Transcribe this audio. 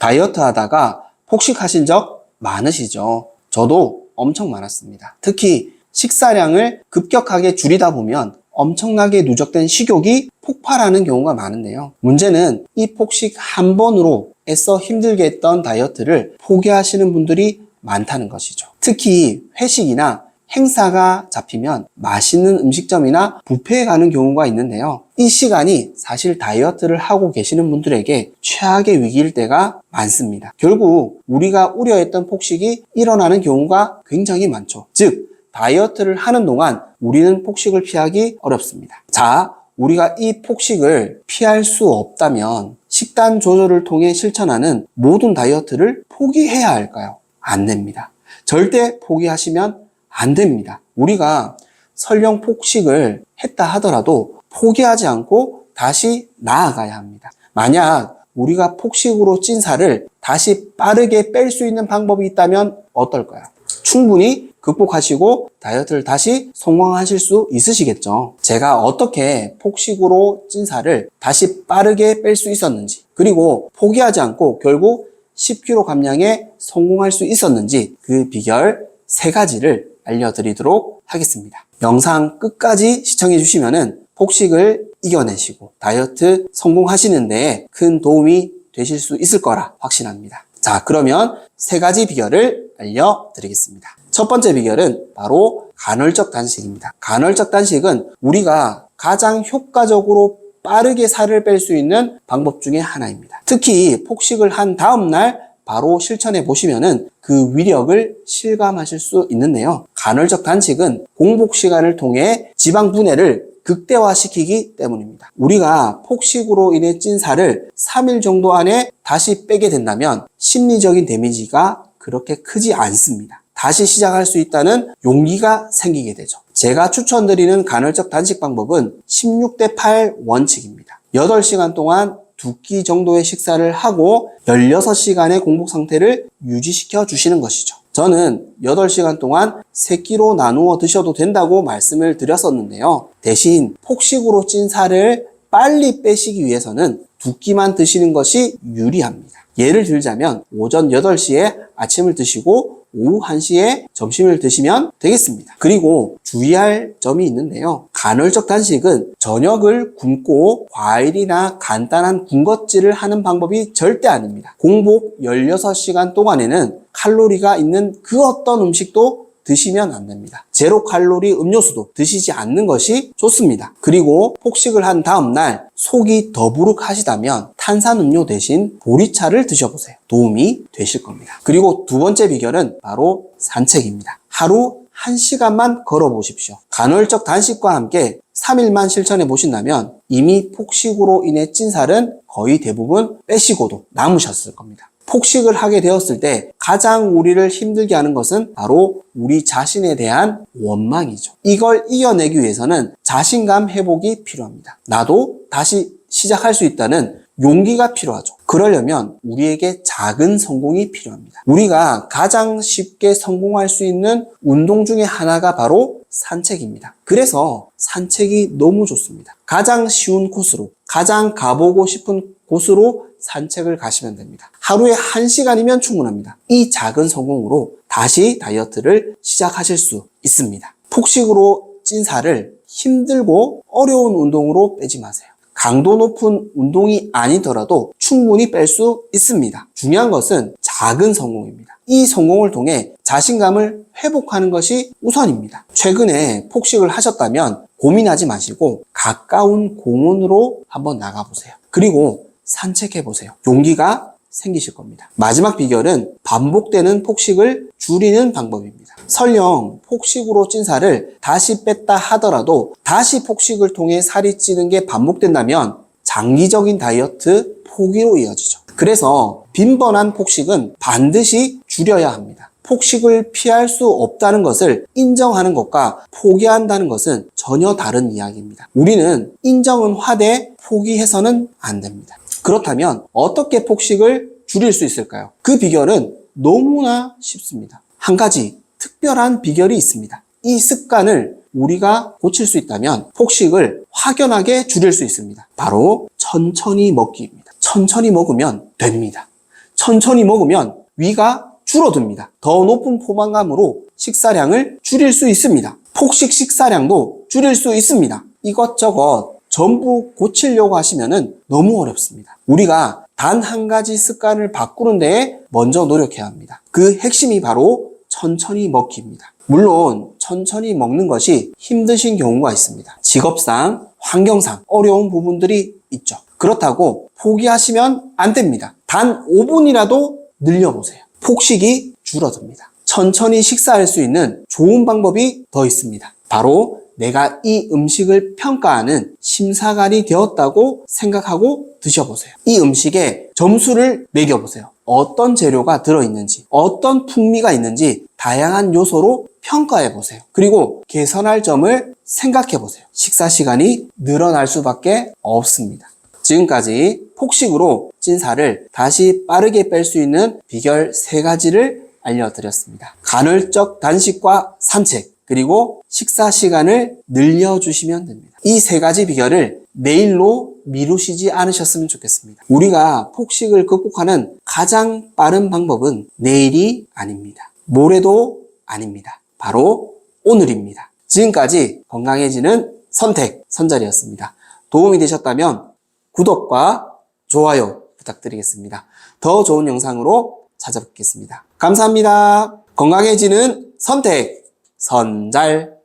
다이어트 하다가 폭식하신 적 많으시죠? 저도 엄청 많았습니다. 특히 식사량을 급격하게 줄이다 보면 엄청나게 누적된 식욕이 폭발하는 경우가 많은데요. 문제는 이 폭식 한 번으로 애써 힘들게 했던 다이어트를 포기하시는 분들이 많다는 것이죠. 특히 회식이나 행사가 잡히면 맛있는 음식점이나 뷔페에 가는 경우가 있는데요. 이 시간이 사실 다이어트를 하고 계시는 분들에게 최악의 위기일 때가 많습니다. 결국 우리가 우려했던 폭식이 일어나는 경우가 굉장히 많죠. 즉, 다이어트를 하는 동안 우리는 폭식을 피하기 어렵습니다. 자, 우리가 이 폭식을 피할 수 없다면 식단 조절을 통해 실천하는 모든 다이어트를 포기해야 할까요? 안 됩니다. 절대 포기하시면 안 됩니다. 우리가 설령 폭식을 했다 하더라도 포기하지 않고 다시 나아가야 합니다. 만약 우리가 폭식으로 찐 살을 다시 빠르게 뺄 수 있는 방법이 있다면 어떨까요? 충분히 극복하시고 다이어트를 다시 성공하실 수 있으시겠죠. 제가 어떻게 폭식으로 찐 살을 다시 빠르게 뺄 수 있었는지, 그리고 포기하지 않고 결국 10kg 감량에 성공할 수 있었는지 그 비결 3가지를 알려드리도록 하겠습니다. 영상 끝까지 시청해 주시면 폭식을 이겨내시고 다이어트 성공하시는 데에 큰 도움이 되실 수 있을 거라 확신합니다. 자, 그러면 3가지 비결을 알려드리겠습니다. 첫 번째 비결은 바로 간헐적 단식입니다. 간헐적 단식은 우리가 가장 효과적으로 빠르게 살을 뺄 수 있는 방법 중에 하나입니다. 특히 폭식을 한 다음 날 바로 실천해 보시면은 그 위력을 실감하실 수 있는데요. 간헐적 단식은 공복 시간을 통해 지방 분해를 극대화시키기 때문입니다. 우리가 폭식으로 인해 찐 살을 3일 정도 안에 다시 빼게 된다면 심리적인 데미지가 그렇게 크지 않습니다. 다시 시작할 수 있다는 용기가 생기게 되죠. 제가 추천드리는 간헐적 단식 방법은 16대8 원칙입니다. 8시간 동안 2끼 정도의 식사를 하고 16시간의 공복 상태를 유지시켜 주시는 것이죠. 저는 8시간 동안 3끼로 나누어 드셔도 된다고 말씀을 드렸었는데요. 대신 폭식으로 찐 살을 빨리 빼시기 위해서는 2끼만 드시는 것이 유리합니다. 예를 들자면 오전 8시에 아침을 드시고 오후 1시에 점심을 드시면 되겠습니다. 그리고 주의할 점이 있는데요. 간헐적 단식은 저녁을 굶고 과일이나 간단한 군것질을 하는 방법이 절대 아닙니다. 공복 16시간 동안에는 칼로리가 있는 그 어떤 음식도 드시면 안 됩니다. 제로 칼로리 음료수도 드시지 않는 것이 좋습니다. 그리고 폭식을 한 다음 날 속이 더부룩하시다면 탄산음료 대신 보리차를 드셔보세요. 도움이 되실 겁니다. 그리고 2번째 비결은 바로 산책입니다. 하루 1시간만 걸어보십시오. 간헐적 단식과 함께 3일만 실천해 보신다면 이미 폭식으로 인해 찐 살은 거의 대부분 빼시고도 남으셨을 겁니다. 폭식을 하게 되었을 때 가장 우리를 힘들게 하는 것은 바로 우리 자신에 대한 원망이죠. 이걸 이겨내기 위해서는 자신감 회복이 필요합니다. 나도 다시 시작할 수 있다는 용기가 필요하죠. 그러려면 우리에게 작은 성공이 필요합니다. 우리가 가장 쉽게 성공할 수 있는 운동 중에 하나가 바로 산책입니다. 그래서 산책이 너무 좋습니다. 가장 쉬운 코스로, 가장 가보고 싶은 곳으로 산책을 가시면 됩니다. 하루에 1시간이면 충분합니다. 이 작은 성공으로 다시 다이어트를 시작하실 수 있습니다. 폭식으로 찐 살을 힘들고 어려운 운동으로 빼지 마세요. 강도 높은 운동이 아니더라도 충분히 뺄 수 있습니다. 중요한 것은 작은 성공입니다. 이 성공을 통해 자신감을 회복하는 것이 우선입니다. 최근에 폭식을 하셨다면 고민하지 마시고 가까운 공원으로 한번 나가보세요. 그리고 산책해보세요. 용기가 생기실 겁니다. 마지막 비결은 반복되는 폭식을 줄이는 방법입니다. 설령 폭식으로 찐 살을 다시 뺐다 하더라도 다시 폭식을 통해 살이 찌는 게 반복된다면 장기적인 다이어트 포기로 이어지죠. 그래서 빈번한 폭식은 반드시 줄여야 합니다. 폭식을 피할 수 없다는 것을 인정하는 것과 포기한다는 것은 전혀 다른 이야기입니다. 우리는 인정은 하되 포기해서는 안 됩니다. 그렇다면 어떻게 폭식을 줄일 수 있을까요? 그 비결은 너무나 쉽습니다. 한 가지 특별한 비결이 있습니다. 이 습관을 우리가 고칠 수 있다면 폭식을 확연하게 줄일 수 있습니다. 바로 천천히 먹기입니다. 천천히 먹으면 됩니다. 천천히 먹으면 위가 줄어듭니다. 더 높은 포만감으로 식사량을 줄일 수 있습니다. 폭식 식사량도 줄일 수 있습니다. 이것저것 전부 고치려고 하시면은 너무 어렵습니다. 우리가 단 한 가지 습관을 바꾸는 데에 먼저 노력해야 합니다. 그 핵심이 바로 천천히 먹기입니다. 물론 천천히 먹는 것이 힘드신 경우가 있습니다. 직업상, 환경상 어려운 부분들이 있죠. 그렇다고 포기하시면 안 됩니다. 단 5분이라도 늘려보세요. 폭식이 줄어듭니다. 천천히 식사할 수 있는 좋은 방법이 더 있습니다. 바로 내가 이 음식을 평가하는 심사관이 되었다고 생각하고 드셔보세요. 이 음식에 점수를 매겨보세요. 어떤 재료가 들어있는지, 어떤 풍미가 있는지 다양한 요소로 평가해보세요. 그리고 개선할 점을 생각해보세요. 식사 시간이 늘어날 수밖에 없습니다. 지금까지 폭식으로 찐 살을 다시 빠르게 뺄 수 있는 비결 3가지를 알려드렸습니다. 간헐적 단식과 산책, 그리고 식사 시간을 늘려주시면 됩니다. 이 3가지 비결을 내일로 미루시지 않으셨으면 좋겠습니다. 우리가 폭식을 극복하는 가장 빠른 방법은 내일이 아닙니다. 모레도 아닙니다. 바로 오늘입니다. 지금까지 건강해지는 선택, 선잘이었습니다. 도움이 되셨다면 구독과 좋아요 부탁드리겠습니다. 더 좋은 영상으로 찾아뵙겠습니다. 감사합니다. 건강해지는 선택, 선잘.